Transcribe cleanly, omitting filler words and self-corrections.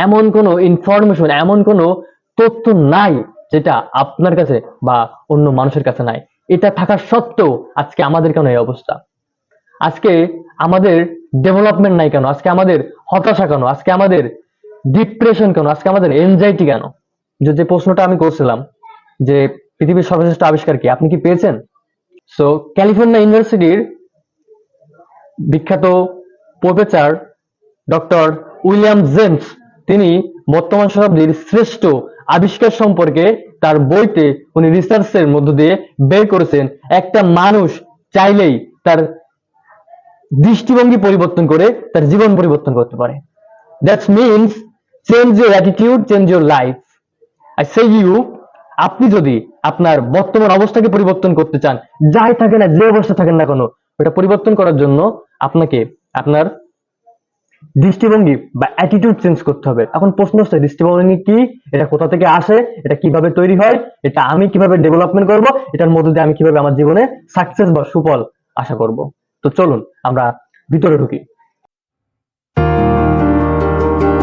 এমন কোনো ইনফরমেশন, এমন কোনো তথ্য নাই যেটা আপনার কাছে বা অন্য মানুষের কাছে নাই। এটা থাকা সত্ত্বেও আজকে আমাদের কেন এই অবস্থা? আজকে আমাদের ডেভেলপমেন্ট নাই কেন? আজকে আমাদের হতাশা কেন? আজকে আমাদের ডিপ্রেশন কেন? আজকে আমাদের এনজাইটি কেন? যে প্রশ্নটা আমি করছিলাম যে পৃথিবীর সর্বশ্রেষ্ঠ আবিষ্কার কি, আপনি কি পেয়েছেন? সো ক্যালিফোর্নিয়া ইউনিভার্সিটির বিখ্যাত প্রফেসর ডক্টর উইলিয়াম জেমস, তিনি বর্তমান শতাব্দীর শ্রেষ্ঠ আবিষ্কার সম্পর্কে তার বইতে উনি রিসার্চের মধ্য দিয়ে বের করেছেন একটা মানুষ চাইলেই তার দৃষ্টিভঙ্গি পরিবর্তন করে তার জীবন পরিবর্তন করতে পারে। That means change your attitude, change your life. I say you, আপনি যদি আপনার বর্তমান অবস্থাকে পরিবর্তন করতে চান, যাই থাকে না, যে অবস্থা থাকেন না কেন, ওটা পরিবর্তন করার জন্য আপনাকে আপনার দৃষ্টিভঙ্গি বা অ্যাটিটিউড চেঞ্জ করতে হবে। এখন প্রশ্ন হচ্ছে দৃষ্টিভঙ্গি কি, এটা কোথা থেকে আসে, এটা কিভাবে তৈরি হয়, এটা আমি কিভাবে ডেভেলপমেন্ট করব, এটার মধ্যে দিয়ে আমি কিভাবে আমার জীবনে সাকসেস বা সুফল আশা করব। তো চলুন আমরা ভিতরে ঢুকি।